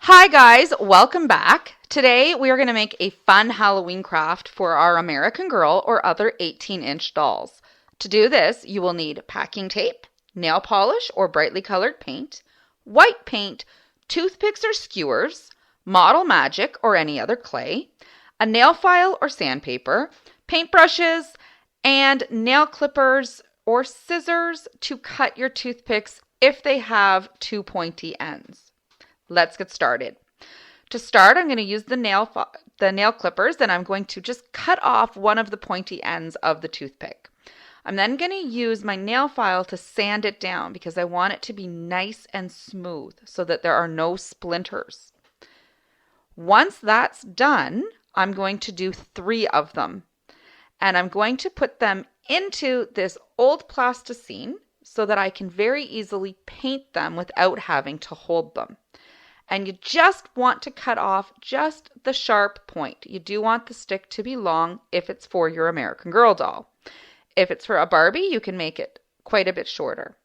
Hi guys, welcome back. Today we are going to make a fun Halloween craft for our American Girl or other 18-inch dolls. To do this, you will need packing tape, nail polish or brightly colored paint, white paint, toothpicks or skewers, model magic or any other clay, a nail file or sandpaper, paintbrushes, and nail clippers or scissors to cut your toothpicks if they have two pointy ends. Let's get started. To start, I'm going to use the nail clippers, and I'm going to just cut off one of the pointy ends of the toothpick. I'm then going to use my nail file to sand it down because I want it to be nice and smooth so that there are no splinters. Once that's done, I'm going to do 3 of them, and I'm going to put them into this old plasticine so that I can very easily paint them without having to hold them. And you just want to cut off just the sharp point. You do want the stick to be long if it's for your American Girl doll. If it's for a Barbie, you can make it quite a bit shorter.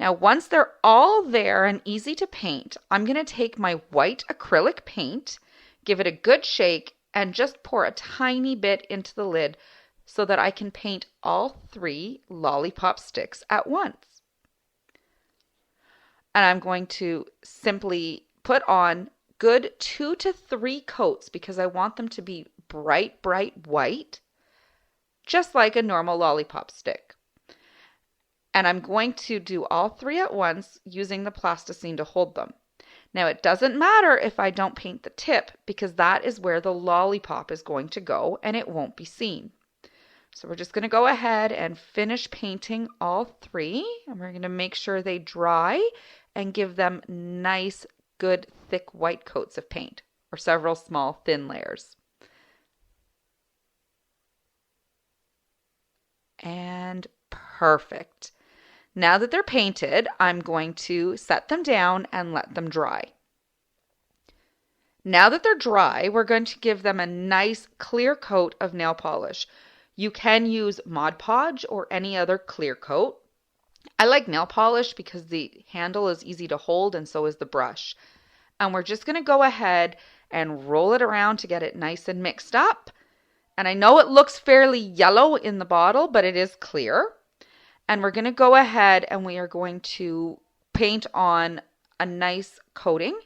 Now, once they're all there and easy to paint, I'm going to take my white acrylic paint, give it a good shake, and just pour a tiny bit into the lid so that I can paint all 3 lollipop sticks at once. And I'm going to simply put on good 2 to 3 coats because I want them to be bright, bright white, just like a normal lollipop stick. And I'm going to do all 3 at once using the plasticine to hold them. Now, it doesn't matter if I don't paint the tip because that is where the lollipop is going to go and it won't be seen. So we're just going to go ahead and finish painting all 3, and we're going to make sure they dry and give them nice, good, thick white coats of paint, or several small, thin layers. And perfect. Now that they're painted, I'm going to set them down and let them dry. Now that they're dry, we're going to give them a nice, clear coat of nail polish. You can use Mod Podge or any other clear coat. I like nail polish because the handle is easy to hold and so is the brush. And we're just going to go ahead and roll it around to get it nice and mixed up. And I know it looks fairly yellow in the bottle, but it is clear. And we're going to go ahead and we are going to paint on a nice coating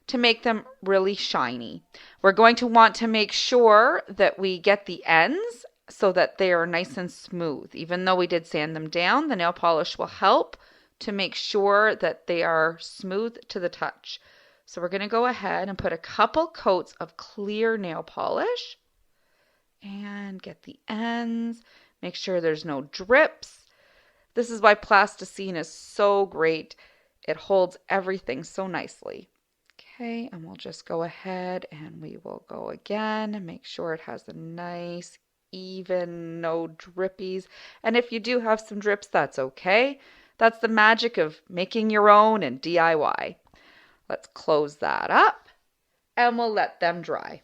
to make them really shiny. We're going to want to make sure that we get the ends so that they are nice and smooth. Even though we did sand them down, the nail polish will help to make sure that they are smooth to the touch. So we're going to go ahead and put a couple coats of clear nail polish and get the ends. Make sure there's no drips. This is why plasticine is so great. It holds everything so nicely. Okay, and we'll just go ahead and we will go again and make sure it has a nice even, no drippies. And if you do have some drips, that's okay. That's the magic of making your own and DIY. Let's close that up and we'll let them dry.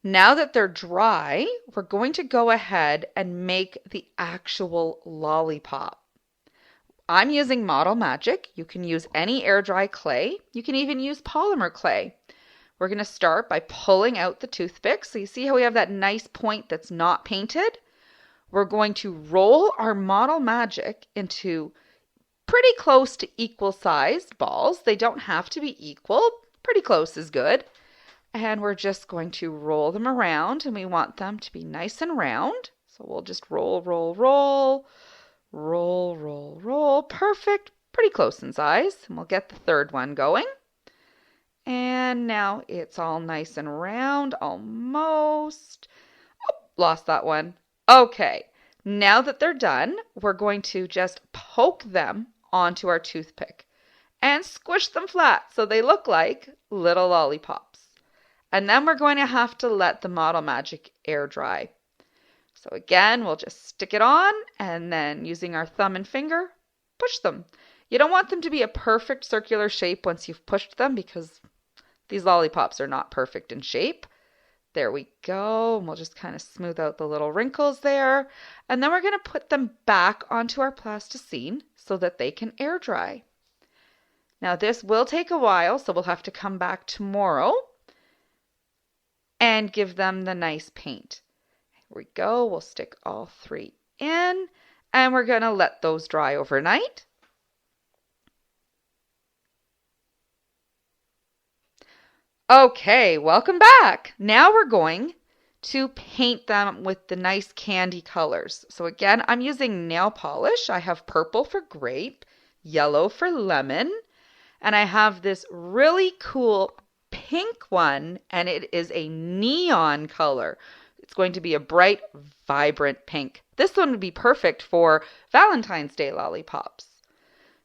Now that they're dry, we're going to go ahead and make the actual lollipop. I'm using Model Magic. You can use any air dry clay. You can even use polymer clay. We're going to start by pulling out the toothpick. So you see how we have that nice point that's not painted? We're going to roll our Model Magic into pretty close to equal sized balls. They don't have to be equal. Pretty close is good. And we're just going to roll them around, and we want them to be nice and round. So we'll just roll, roll, roll, roll, roll, roll. Perfect. Pretty close in size. And we'll get the third one going. And now it's all nice and round, almost. Oh, lost that one. Okay, now that they're done, we're going to just poke them onto our toothpick and squish them flat so they look like little lollipops. And then we're going to have to let the Model Magic air dry. So again, we'll just stick it on and then using our thumb and finger, push them. You don't want them to be a perfect circular shape once you've pushed them because these lollipops are not perfect in shape. There we go. And we'll just kind of smooth out the little wrinkles there. And then we're going to put them back onto our plasticine so that they can air dry. Now this will take a while, so we'll have to come back tomorrow and give them the nice paint. Here we go. We'll stick all 3 in, and we're going to let those dry overnight. Okay, welcome back. Now we're going to paint them with the nice candy colors. So again, I'm using nail polish. I have purple for grape, yellow for lemon, and I have this really cool pink one, and it is a neon color. It's going to be a bright, vibrant pink. This one would be perfect for Valentine's Day lollipops.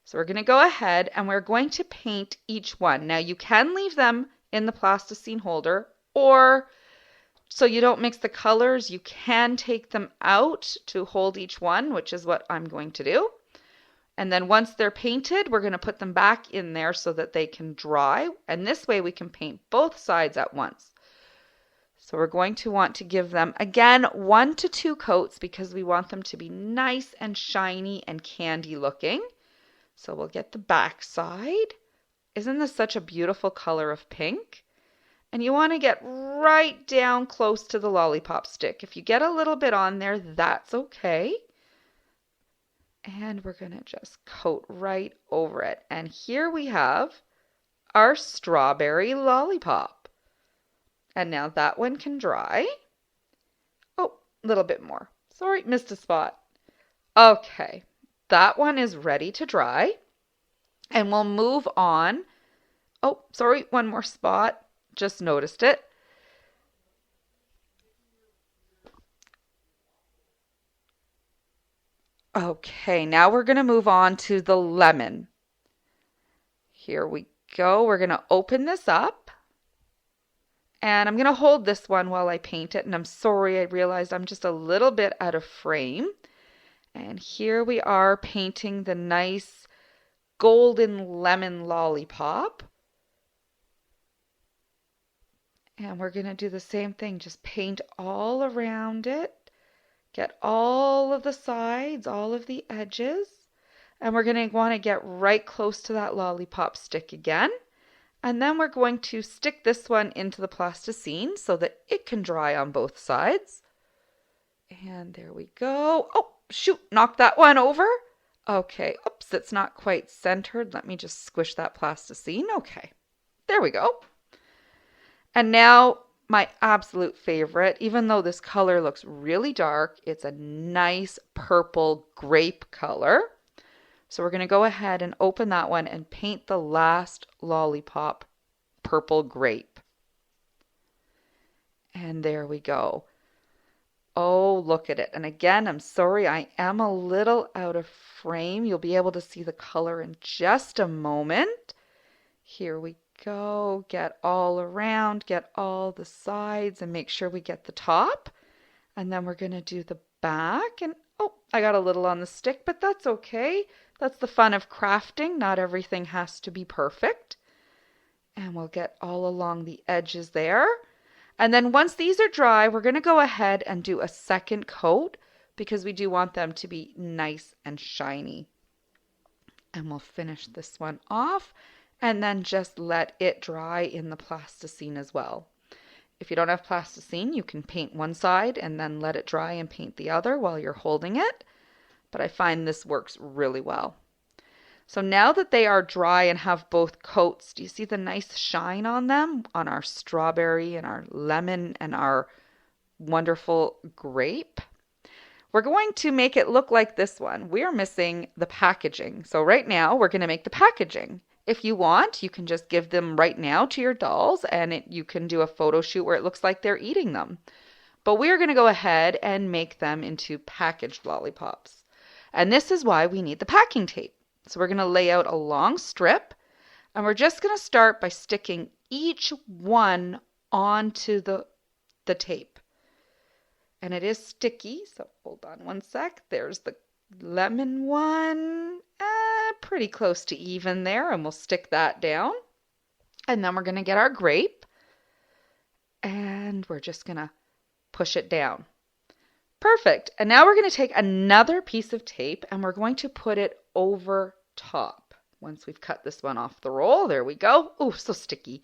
So we're going to go ahead and we're going to paint each one. Now you can leave them in the plasticine holder, or so you don't mix the colors, you can take them out to hold each one, which is what I'm going to do. And then once they're painted, we're going to put them back in there so that they can dry. And this way we can paint both sides at once. So we're going to want to give them, again, 1 to 2 coats because we want them to be nice and shiny and candy looking. So we'll get the back side. Isn't this such a beautiful color of pink? And you want to get right down close to the lollipop stick. If you get a little bit on there, that's okay. And we're going to just coat right over it. And here we have our strawberry lollipop. And now that one can dry. Oh, a little bit more. Sorry, missed a spot. Okay, that one is ready to dry. And we'll move on. Oh, sorry, one more spot. Just noticed it. Okay, now we're going to move on to the lemon. Here we go. We're going to open this up. And I'm going to hold this one while I paint it. And I'm sorry, I realized I'm just a little bit out of frame. And here we are painting the nice golden lemon lollipop. And we're going to do the same thing. Just paint all around it. Get all of the sides, all of the edges. And we're going to want to get right close to that lollipop stick again. And then we're going to stick this one into the plasticine so that it can dry on both sides. And there we go. Oh, shoot, knocked that one over. Okay, oops, it's not quite centered. Let me just squish that plasticine. Okay, there we go. And now my absolute favorite, even though this color looks really dark, it's a nice purple grape color. So we're going to go ahead and open that one and paint the last lollipop purple grape. And there we go. Oh, look at it. And again, I'm sorry, I am a little out of frame. You'll be able to see the color in just a moment. Here we go. Get all around, get all the sides, and make sure we get the top. And then we're going to do the back. And oh, I got a little on the stick, but that's okay. That's the fun of crafting. Not everything has to be perfect. And we'll get all along the edges there. And then once these are dry, we're going to go ahead and do a second coat because we do want them to be nice and shiny. And we'll finish this one off and then just let it dry in the plasticine as well. If you don't have plasticine, you can paint one side and then let it dry and paint the other while you're holding it. But I find this works really well. So now that they are dry and have both coats, do you see the nice shine on them? On our strawberry and our lemon and our wonderful grape? We're going to make it look like this one. We're missing the packaging. So right now we're going to make the packaging. If you want, you can just give them right now to your dolls and you can do a photo shoot where it looks like they're eating them. But we're going to go ahead and make them into packaged lollipops. And this is why we need the packing tape. So we're going to lay out a long strip and we're just going to start by sticking each one onto the tape. And it is sticky, so hold on one sec. There's the lemon one, pretty close to even there, and we'll stick that down. And then we're going to get our grape and we're just going to push it down. Perfect. And now we're going to take another piece of tape and we're going to put it over top. once we've cut this one off the roll. There we go. Oh, so sticky.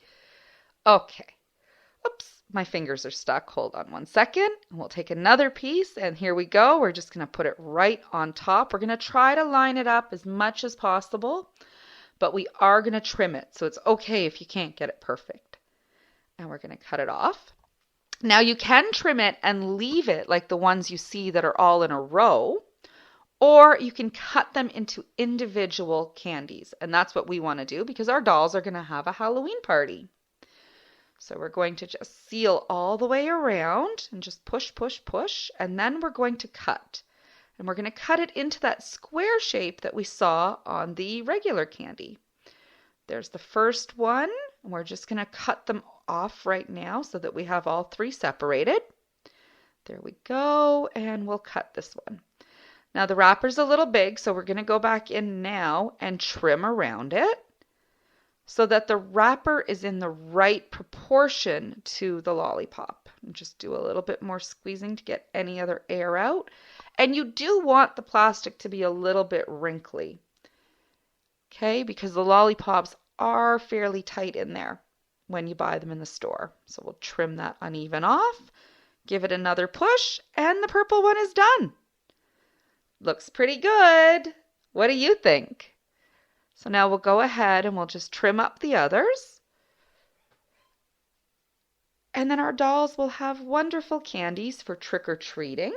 Okay. Oops, my fingers are stuck. Hold on one second. We'll take another piece, and here we go. We're just going to put it right on top. We're going to try to line it up as much as possible, but we are going to trim it, so it's okay if you can't get it perfect. And we're going to cut it off. Now you can trim it and leave it like the ones you see that are all in a row, or you can cut them into individual candies, and that's what we want to do because our dolls are going to have a Halloween party. So we're going to just seal all the way around and just push, push, push, and then we're going to cut. And we're going to cut it into that square shape that we saw on the regular candy. There's the first one, and we're just going to cut them off right now so that we have all three separated. There we go, and we'll cut this one. Now the wrapper's a little big, so we're going to go back in now and trim around it so that the wrapper is in the right proportion to the lollipop. And just do a little bit more squeezing to get any other air out. And you do want the plastic to be a little bit wrinkly, okay, because the lollipops are fairly tight in there when you buy them in the store. So we'll trim that uneven off, give it another push, and the purple one is done. Looks pretty good. What do you think? So now we'll go ahead and we'll just trim up the others. And then our dolls will have wonderful candies for trick-or-treating.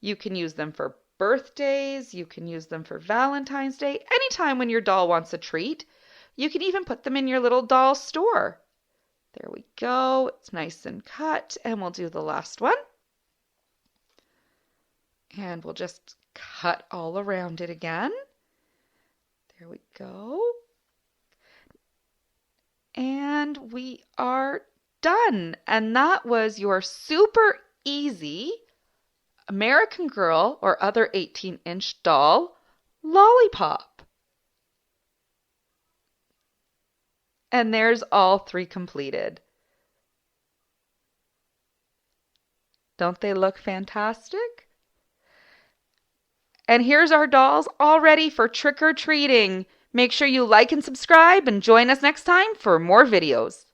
You can use them for birthdays. You can use them for Valentine's Day. Anytime when your doll wants a treat. You can even put them in your little doll store. There we go. It's nice and cut. And we'll do the last one. And we'll just cut all around it again. There we go. And we are done. And that was your super easy American Girl or other 18-inch doll lollipop. And there's all three completed. Don't they look fantastic? And here's our dolls all ready for trick-or-treating. Make sure you like and subscribe and join us next time for more videos.